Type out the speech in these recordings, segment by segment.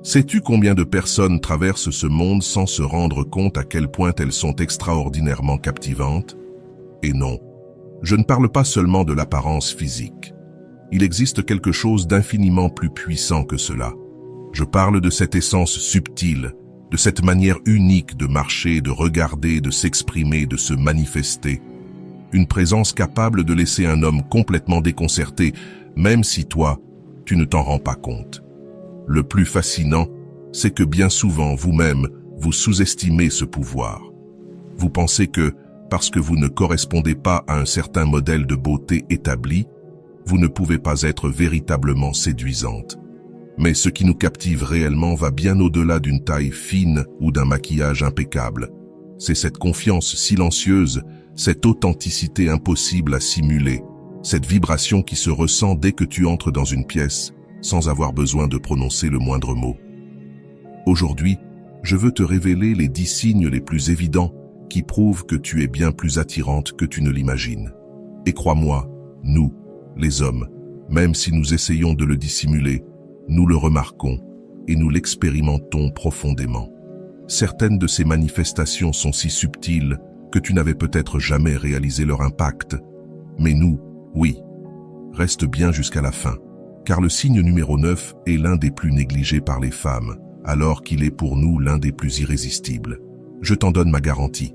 Sais-tu combien de personnes traversent ce monde sans se rendre compte à quel point elles sont extraordinairement captivantes? Et non, je ne parle pas seulement de l'apparence physique. Il existe quelque chose d'infiniment plus puissant que cela. Je parle de cette essence subtile, de cette manière unique de marcher, de regarder, de s'exprimer, de se manifester. Une présence capable de laisser un homme complètement déconcerté, même si toi, tu ne t'en rends pas compte. Le plus fascinant, c'est que bien souvent, vous-même, vous sous-estimez ce pouvoir. Vous pensez que, parce que vous ne correspondez pas à un certain modèle de beauté établi, vous ne pouvez pas être véritablement séduisante. Mais ce qui nous captive réellement va bien au-delà d'une taille fine ou d'un maquillage impeccable. C'est cette confiance silencieuse, cette authenticité impossible à simuler, cette vibration qui se ressent dès que tu entres dans une pièce, sans avoir besoin de prononcer le moindre mot. Aujourd'hui, je veux te révéler les 10 signes les plus évidents qui prouvent que tu es bien plus attirante que tu ne l'imagines. Et crois-moi, nous, les hommes, même si nous essayons de le dissimuler, nous le remarquons et nous l'expérimentons profondément. Certaines de ces manifestations sont si subtiles que tu n'avais peut-être jamais réalisé leur impact. Mais nous, oui, reste bien jusqu'à la fin, car le signe numéro 9 est l'un des plus négligés par les femmes, alors qu'il est pour nous l'un des plus irrésistibles. Je t'en donne ma garantie.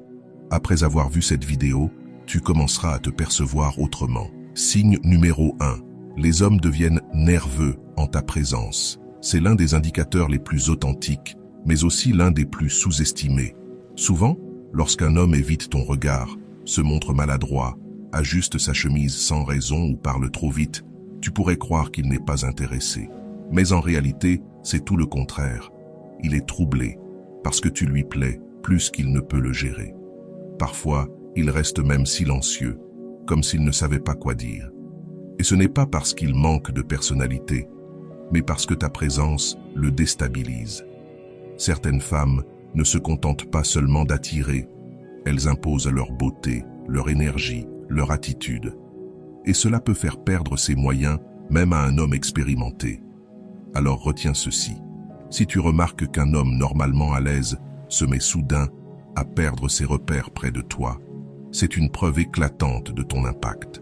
Après avoir vu cette vidéo, tu commenceras à te percevoir autrement. Signe numéro 1. Les hommes deviennent nerveux en ta présence. C'est l'un des indicateurs les plus authentiques, mais aussi l'un des plus sous-estimés. Souvent, lorsqu'un homme évite ton regard, se montre maladroit, ajuste sa chemise sans raison ou parle trop vite, tu pourrais croire qu'il n'est pas intéressé. Mais en réalité, c'est tout le contraire. Il est troublé, parce que tu lui plais plus qu'il ne peut le gérer. Parfois, il reste même silencieux, comme s'il ne savait pas quoi dire. Et ce n'est pas parce qu'il manque de personnalité, mais parce que ta présence le déstabilise. Certaines femmes ne se contentent pas seulement d'attirer, elles imposent leur beauté, leur énergie, leur attitude. Et cela peut faire perdre ses moyens même à un homme expérimenté. Alors retiens ceci. Si tu remarques qu'un homme normalement à l'aise se met soudain à perdre ses repères près de toi, c'est une preuve éclatante de ton impact.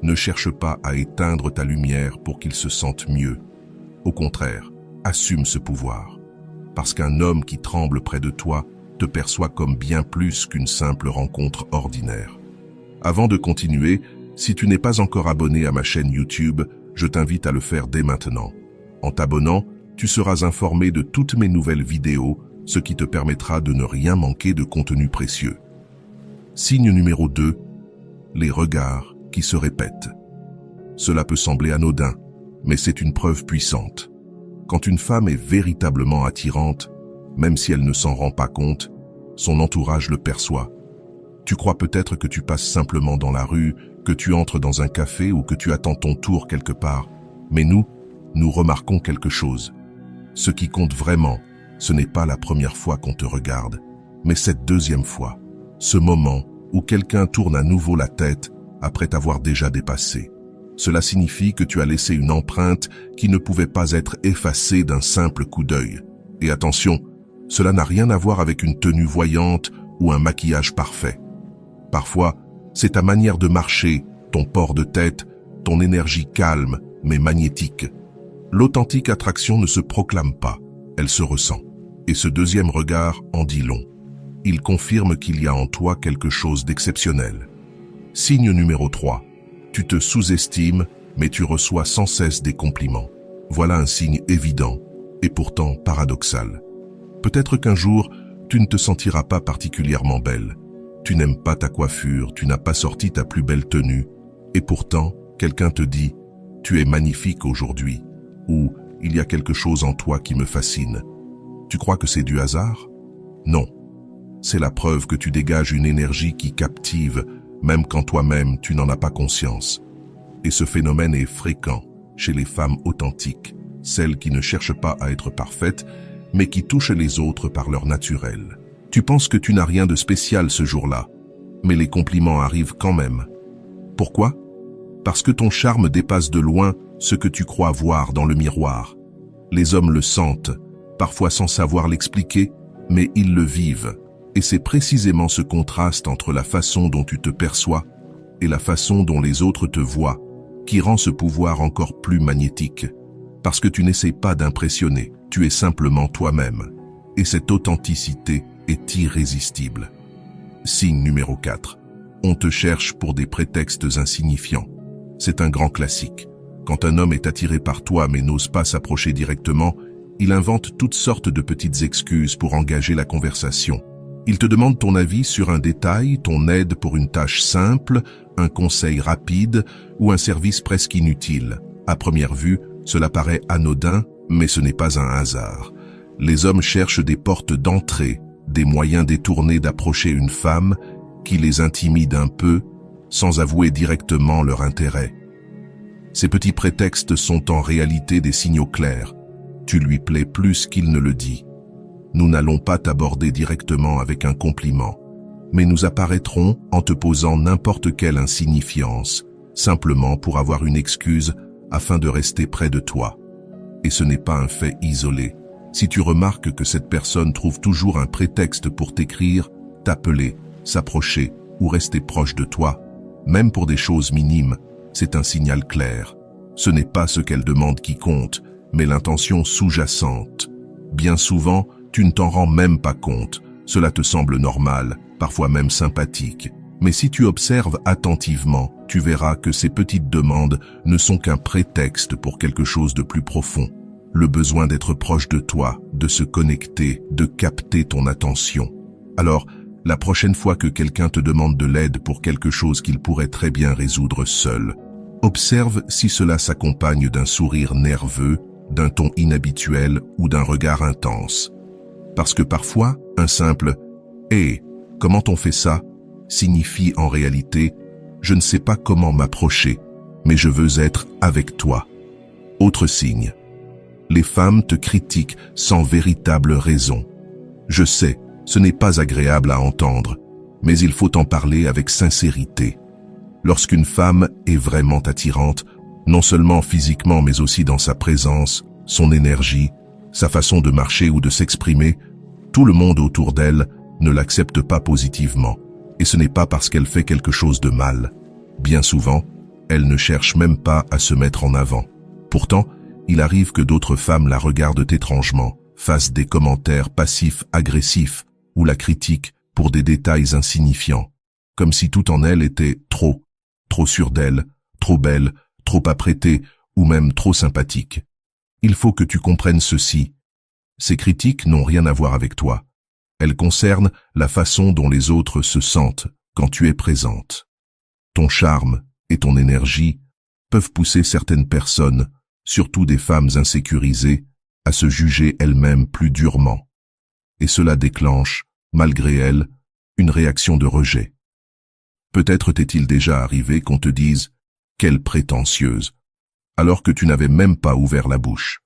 Ne cherche pas à éteindre ta lumière pour qu'il se sente mieux. Au contraire, assume ce pouvoir. Parce qu'un homme qui tremble près de toi te perçoit comme bien plus qu'une simple rencontre ordinaire. Avant de continuer, si tu n'es pas encore abonné à ma chaîne YouTube, je t'invite à le faire dès maintenant. En t'abonnant, tu seras informé de toutes mes nouvelles vidéos, ce qui te permettra de ne rien manquer de contenu précieux. Signe numéro 2, les regards qui se répètent. Cela peut sembler anodin, mais c'est une preuve puissante. Quand une femme est véritablement attirante, même si elle ne s'en rend pas compte, son entourage le perçoit. Tu crois peut-être que tu passes simplement dans la rue, que tu entres dans un café ou que tu attends ton tour quelque part. Mais nous remarquons quelque chose. Ce qui compte vraiment, ce n'est pas la première fois qu'on te regarde, mais cette deuxième fois. Ce moment où quelqu'un tourne à nouveau la tête après t'avoir déjà dépassé. Cela signifie que tu as laissé une empreinte qui ne pouvait pas être effacée d'un simple coup d'œil. Et attention, cela n'a rien à voir avec une tenue voyante ou un maquillage parfait. Parfois, c'est ta manière de marcher, ton port de tête, ton énergie calme mais magnétique. L'authentique attraction ne se proclame pas, elle se ressent. Et ce deuxième regard en dit long. Il confirme qu'il y a en toi quelque chose d'exceptionnel. Signe numéro 3. Tu te sous-estimes, mais tu reçois sans cesse des compliments. Voilà un signe évident, et pourtant paradoxal. Peut-être qu'un jour, tu ne te sentiras pas particulièrement belle. Tu n'aimes pas ta coiffure, tu n'as pas sorti ta plus belle tenue, et pourtant, quelqu'un te dit « Tu es magnifique aujourd'hui » ou « Il y a quelque chose en toi qui me fascine ». Tu crois que c'est du hasard? Non. C'est la preuve que tu dégages une énergie qui captive, même quand toi-même tu n'en as pas conscience. Et ce phénomène est fréquent chez les femmes authentiques, celles qui ne cherchent pas à être parfaites, mais qui touchent les autres par leur naturel. Tu penses que tu n'as rien de spécial ce jour-là, mais les compliments arrivent quand même. Pourquoi? Parce que ton charme dépasse de loin ce que tu crois voir dans le miroir. Les hommes le sentent, parfois sans savoir l'expliquer, mais ils le vivent. Et c'est précisément ce contraste entre la façon dont tu te perçois et la façon dont les autres te voient qui rend ce pouvoir encore plus magnétique. Parce que tu n'essaies pas d'impressionner, tu es simplement toi-même. Et cette authenticité est irrésistible. Signe numéro 4. On te cherche pour des prétextes insignifiants. C'est un grand classique. Quand un homme est attiré par toi mais n'ose pas s'approcher directement, il invente toutes sortes de petites excuses pour engager la conversation. Il te demande ton avis sur un détail, ton aide pour une tâche simple, un conseil rapide ou un service presque inutile. À première vue, cela paraît anodin, mais ce n'est pas un hasard. Les hommes cherchent des portes d'entrée, des moyens détournés d'approcher une femme qui les intimide un peu, sans avouer directement leur intérêt. Ces petits prétextes sont en réalité des signaux clairs. Tu lui plais plus qu'il ne le dit. Nous n'allons pas t'aborder directement avec un compliment, mais nous apparaîtrons en te posant n'importe quelle insignifiance, simplement pour avoir une excuse afin de rester près de toi. Et ce n'est pas un fait isolé. Si tu remarques que cette personne trouve toujours un prétexte pour t'écrire, t'appeler, s'approcher ou rester proche de toi, même pour des choses minimes, c'est un signal clair. Ce n'est pas ce qu'elle demande qui compte, mais l'intention sous-jacente. Bien souvent, tu ne t'en rends même pas compte. Cela te semble normal, parfois même sympathique. Mais si tu observes attentivement, tu verras que ces petites demandes ne sont qu'un prétexte pour quelque chose de plus profond. Le besoin d'être proche de toi, de se connecter, de capter ton attention. Alors, la prochaine fois que quelqu'un te demande de l'aide pour quelque chose qu'il pourrait très bien résoudre seul, observe si cela s'accompagne d'un sourire nerveux, d'un ton inhabituel ou d'un regard intense. Parce que parfois, un simple « Hé, comment on fait ça ?» signifie en réalité « Je ne sais pas comment m'approcher, mais je veux être avec toi ». Autre signe. Les femmes te critiquent sans véritable raison. Je sais, ce n'est pas agréable à entendre, mais il faut en parler avec sincérité. Lorsqu'une femme est vraiment attirante, non seulement physiquement mais aussi dans sa présence, son énergie, sa façon de marcher ou de s'exprimer, tout le monde autour d'elle ne l'accepte pas positivement. Et ce n'est pas parce qu'elle fait quelque chose de mal. Bien souvent, elle ne cherche même pas à se mettre en avant. Pourtant, il arrive que d'autres femmes la regardent étrangement, fassent des commentaires passifs-agressifs ou la critiquent pour des détails insignifiants, comme si tout en elle était trop sûre d'elle, trop belle, trop apprêtée ou même trop sympathique. Il faut que tu comprennes ceci. Ces critiques n'ont rien à voir avec toi. Elles concernent la façon dont les autres se sentent quand tu es présente. Ton charme et ton énergie peuvent pousser certaines personnes, surtout des femmes insécurisées, à se juger elles-mêmes plus durement. Et cela déclenche, malgré elles, une réaction de rejet. Peut-être t'est-il déjà arrivé qu'on te dise « Quelle prétentieuse !» alors que tu n'avais même pas ouvert la bouche.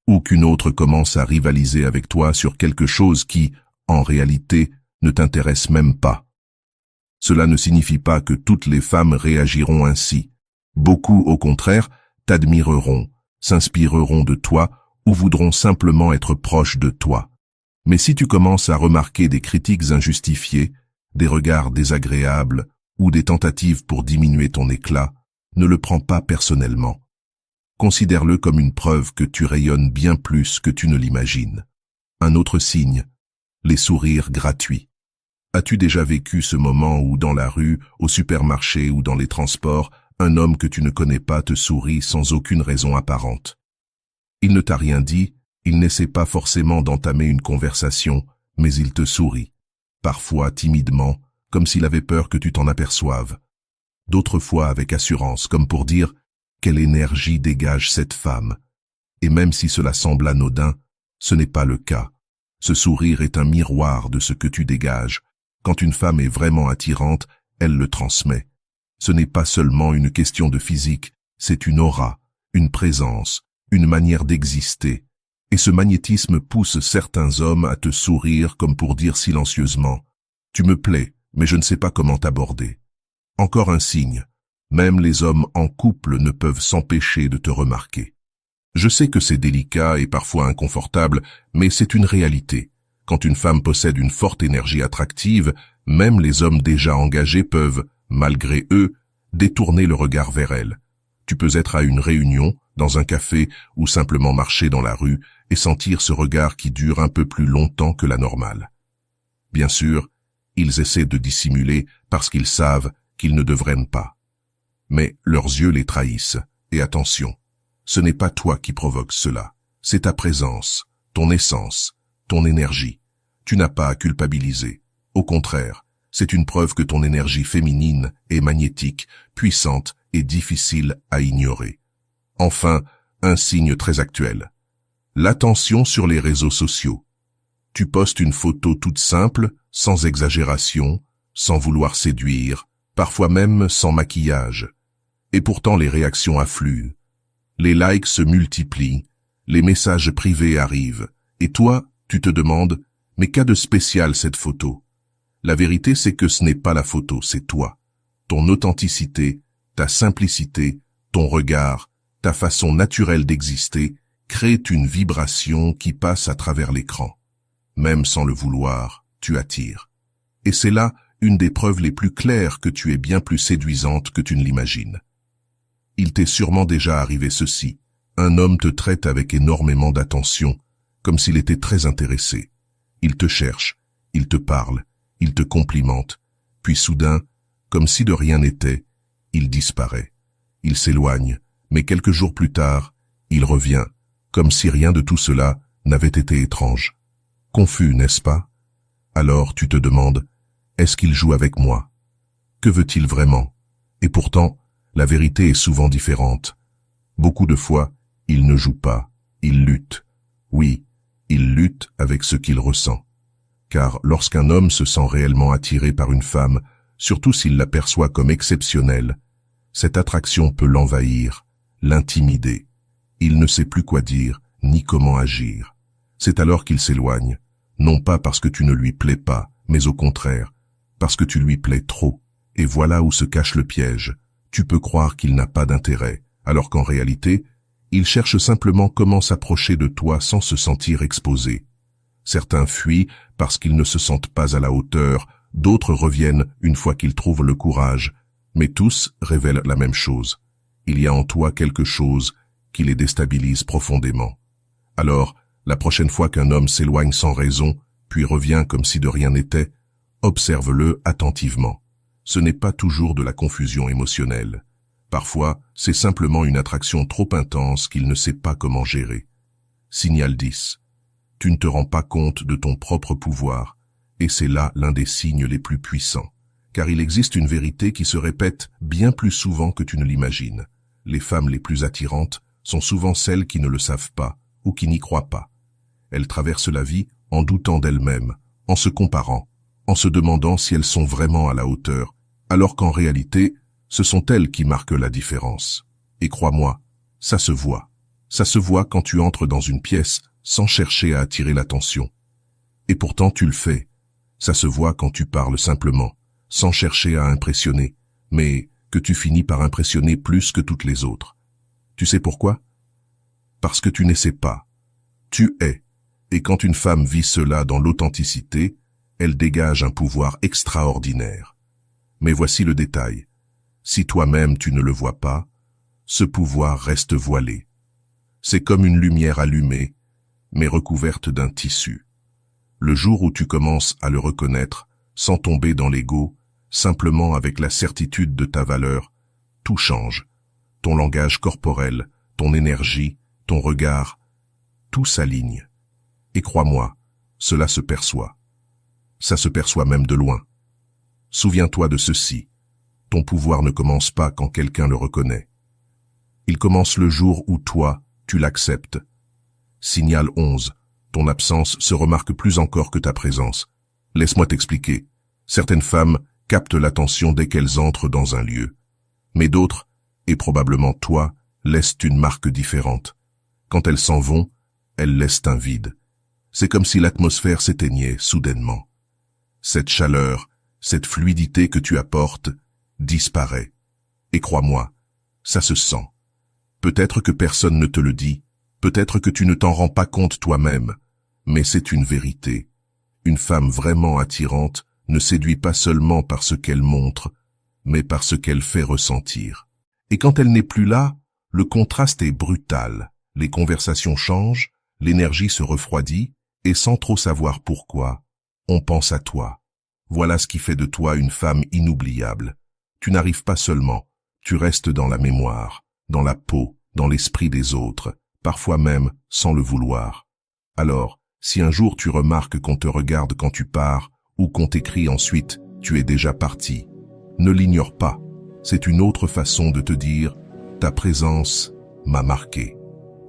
Ou qu'une autre commence à rivaliser avec toi sur quelque chose qui, en réalité, ne t'intéresse même pas. Cela ne signifie pas que toutes les femmes réagiront ainsi. Beaucoup, au contraire, t'admireront, s'inspireront de toi ou voudront simplement être proches de toi. Mais si tu commences à remarquer des critiques injustifiées, des regards désagréables ou des tentatives pour diminuer ton éclat, ne le prends pas personnellement. Considère-le comme une preuve que tu rayonnes bien plus que tu ne l'imagines. Un autre signe, les sourires gratuits. As-tu déjà vécu ce moment où dans la rue, au supermarché ou dans les transports, un homme que tu ne connais pas te sourit sans aucune raison apparente? Il ne t'a rien dit, il n'essaie pas forcément d'entamer une conversation, mais il te sourit. Parfois timidement, comme s'il avait peur que tu t'en aperçoives. D'autres fois avec assurance, comme pour dire « Quelle énergie dégage cette femme ?» Et même si cela semble anodin, ce n'est pas le cas. Ce sourire est un miroir de ce que tu dégages. Quand une femme est vraiment attirante, elle le transmet. Ce n'est pas seulement une question de physique, c'est une aura, une présence, une manière d'exister. Et ce magnétisme pousse certains hommes à te sourire comme pour dire silencieusement « Tu me plais, mais je ne sais pas comment t'aborder. » Encore un signe, même les hommes en couple ne peuvent s'empêcher de te remarquer. Je sais que c'est délicat et parfois inconfortable, mais c'est une réalité. Quand une femme possède une forte énergie attractive, même les hommes déjà engagés peuvent, malgré eux, détourner le regard vers elle. Tu peux être à une réunion, dans un café ou simplement marcher dans la rue et sentir ce regard qui dure un peu plus longtemps que la normale. Bien sûr, ils essaient de dissimuler parce qu'ils savent qu'ils ne devraient pas. Mais leurs yeux les trahissent. Et attention, ce n'est pas toi qui provoque cela. C'est ta présence, ton essence, ton énergie. Tu n'as pas à culpabiliser. Au contraire, c'est une preuve que ton énergie féminine est magnétique, puissante et difficile à ignorer. Enfin, un signe très actuel. L'attention sur les réseaux sociaux. Tu postes une photo toute simple, sans exagération, sans vouloir séduire, parfois même sans maquillage. Et pourtant les réactions affluent. Les likes se multiplient, les messages privés arrivent. Et toi, tu te demandes, mais qu'a de spécial cette photo? La vérité, c'est que ce n'est pas la photo, c'est toi. Ton authenticité, ta simplicité, ton regard, ta façon naturelle d'exister créent une vibration qui passe à travers l'écran. Même sans le vouloir, tu attires. Et c'est là une des preuves les plus claires que tu es bien plus séduisante que tu ne l'imagines. Il t'est sûrement déjà arrivé ceci. Un homme te traite avec énormément d'attention, comme s'il était très intéressé. Il te cherche, il te parle, il te complimente, puis soudain, comme si de rien n'était, il disparaît. Il s'éloigne, mais quelques jours plus tard, il revient, comme si rien de tout cela n'avait été étrange. Confus, n'est-ce pas? Alors tu te demandes, est-ce qu'il joue avec moi? Que veut-il vraiment? Et pourtant, la vérité est souvent différente. Beaucoup de fois, il ne joue pas, il lutte. Oui, il lutte avec ce qu'il ressent. Car lorsqu'un homme se sent réellement attiré par une femme, surtout s'il la perçoit comme exceptionnelle, cette attraction peut l'envahir, l'intimider. Il ne sait plus quoi dire, ni comment agir. C'est alors qu'il s'éloigne, non pas parce que tu ne lui plais pas, mais au contraire, parce que tu lui plais trop. Et voilà où se cache le piège. Tu peux croire qu'il n'a pas d'intérêt, alors qu'en réalité, il cherche simplement comment s'approcher de toi sans se sentir exposé. Certains fuient parce qu'ils ne se sentent pas à la hauteur, d'autres reviennent une fois qu'ils trouvent le courage, mais tous révèlent la même chose. Il y a en toi quelque chose qui les déstabilise profondément. Alors, la prochaine fois qu'un homme s'éloigne sans raison, puis revient comme si de rien n'était, observe-le attentivement. Ce n'est pas toujours de la confusion émotionnelle. Parfois, c'est simplement une attraction trop intense qu'il ne sait pas comment gérer. Signal 10. Tu ne te rends pas compte de ton propre pouvoir, et c'est là l'un des signes les plus puissants. Car il existe une vérité qui se répète bien plus souvent que tu ne l'imagines. Les femmes les plus attirantes sont souvent celles qui ne le savent pas ou qui n'y croient pas. Elles traversent la vie en doutant d'elles-mêmes, en se comparant, en se demandant si elles sont vraiment à la hauteur, alors qu'en réalité, ce sont elles qui marquent la différence. Et crois-moi, ça se voit. Ça se voit quand tu entres dans une pièce sans chercher à attirer l'attention. Et pourtant tu le fais. Ça se voit quand tu parles simplement, sans chercher à impressionner, mais que tu finis par impressionner plus que toutes les autres. Tu sais pourquoi? Parce que tu n'essaies pas. Tu es. Et quand une femme vit cela dans l'authenticité, elle dégage un pouvoir extraordinaire. Mais voici le détail. Si toi-même tu ne le vois pas, ce pouvoir reste voilé. C'est comme une lumière allumée, mais recouverte d'un tissu. Le jour où tu commences à le reconnaître, sans tomber dans l'ego, simplement avec la certitude de ta valeur, tout change. Ton langage corporel, ton énergie, ton regard, tout s'aligne. Et crois-moi, cela se perçoit. Ça se perçoit même de loin. Souviens-toi de ceci. Ton pouvoir ne commence pas quand quelqu'un le reconnaît. Il commence le jour où toi, tu l'acceptes. Signal 11. Ton absence se remarque plus encore que ta présence. Laisse-moi t'expliquer. Certaines femmes captent l'attention dès qu'elles entrent dans un lieu. Mais d'autres, et probablement toi, laissent une marque différente. Quand elles s'en vont, elles laissent un vide. C'est comme si l'atmosphère s'éteignait soudainement. Cette chaleur, cette fluidité que tu apportes, disparaît. Et crois-moi, ça se sent. Peut-être que personne ne te le dit, Peut-être que tu ne t'en rends pas compte toi-même, mais c'est une vérité. Une femme vraiment attirante ne séduit pas seulement par ce qu'elle montre, mais par ce qu'elle fait ressentir. Et quand elle n'est plus là, le contraste est brutal. Les conversations changent, l'énergie se refroidit, et sans trop savoir pourquoi, on pense à toi. Voilà ce qui fait de toi une femme inoubliable. Tu n'arrives pas seulement, tu restes dans la mémoire, dans la peau, dans l'esprit des autres, parfois même sans le vouloir. Alors, si un jour tu remarques qu'on te regarde quand tu pars, ou qu'on t'écrit ensuite « tu es déjà parti », ne l'ignore pas. C'est une autre façon de te dire « ta présence m'a marqué ».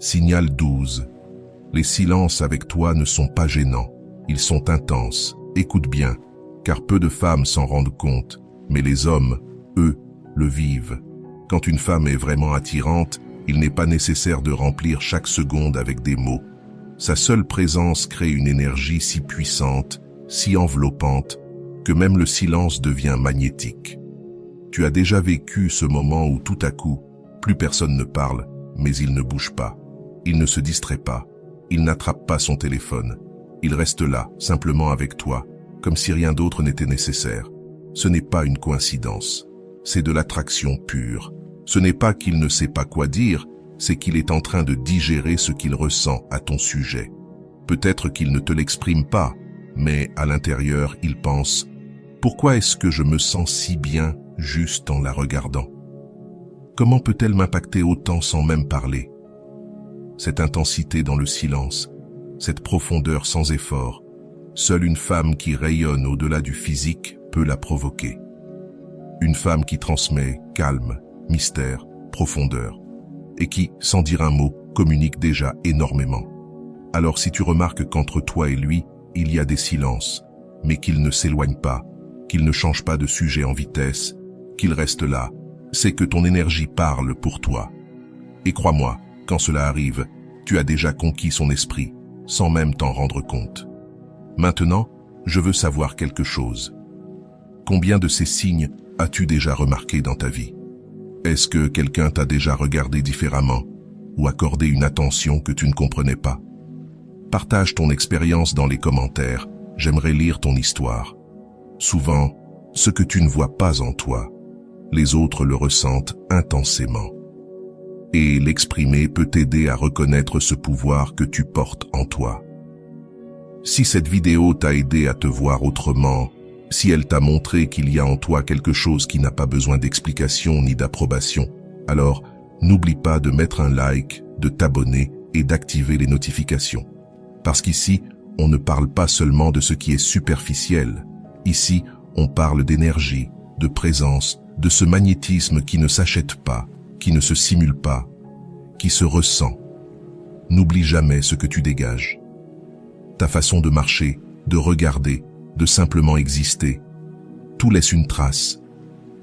Signal 12. Les silences avec toi ne sont pas gênants, ils sont intenses. Écoute bien, car peu de femmes s'en rendent compte, mais les hommes, eux, le vivent. Quand une femme est vraiment attirante, il n'est pas nécessaire de remplir chaque seconde avec des mots. Sa seule présence crée une énergie si puissante, si enveloppante, que même le silence devient magnétique. Tu as déjà vécu ce moment où tout à coup, plus personne ne parle, mais il ne bouge pas. Il ne se distrait pas. Il n'attrape pas son téléphone. Il reste là, simplement avec toi, comme si rien d'autre n'était nécessaire. Ce n'est pas une coïncidence. C'est de l'attraction pure. Ce n'est pas qu'il ne sait pas quoi dire, c'est qu'il est en train de digérer ce qu'il ressent à ton sujet. Peut-être qu'il ne te l'exprime pas, mais à l'intérieur, il pense « Pourquoi est-ce que je me sens si bien juste en la regardant? Comment peut-elle m'impacter autant sans même parler ?» Cette intensité dans le silence, cette profondeur sans effort, seule une femme qui rayonne au-delà du physique peut la provoquer. Une femme qui transmet calme, mystère, profondeur, et qui, sans dire un mot, communique déjà énormément. Alors si tu remarques qu'entre toi et lui, il y a des silences, mais qu'il ne s'éloigne pas, qu'il ne change pas de sujet en vitesse, qu'il reste là, c'est que ton énergie parle pour toi. Et crois-moi, quand cela arrive, tu as déjà conquis son esprit, sans même t'en rendre compte. Maintenant, je veux savoir quelque chose. Combien de ces signes as-tu déjà remarqué dans ta vie? Est-ce que quelqu'un t'a déjà regardé différemment ou accordé une attention que tu ne comprenais pas? Partage ton expérience dans les commentaires, j'aimerais lire ton histoire. Souvent, ce que tu ne vois pas en toi, les autres le ressentent intensément. Et l'exprimer peut t'aider à reconnaître ce pouvoir que tu portes en toi. Si cette vidéo t'a aidé à te voir autrement, si elle t'a montré qu'il y a en toi quelque chose qui n'a pas besoin d'explication ni d'approbation, alors n'oublie pas de mettre un like, de t'abonner et d'activer les notifications. Parce qu'ici, on ne parle pas seulement de ce qui est superficiel. Ici, on parle d'énergie, de présence, de ce magnétisme qui ne s'achète pas, qui ne se simule pas, qui se ressent. N'oublie jamais ce que tu dégages. Ta façon de marcher, de regarder, de simplement exister. Tout laisse une trace.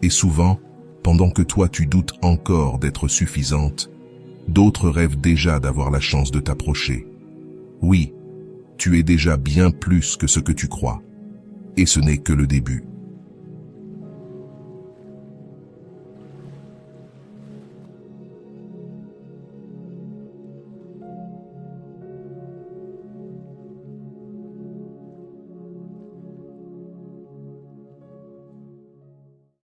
Et souvent, pendant que toi tu doutes encore d'être suffisante, d'autres rêvent déjà d'avoir la chance de t'approcher. Oui, tu es déjà bien plus que ce que tu crois. Et ce n'est que le début.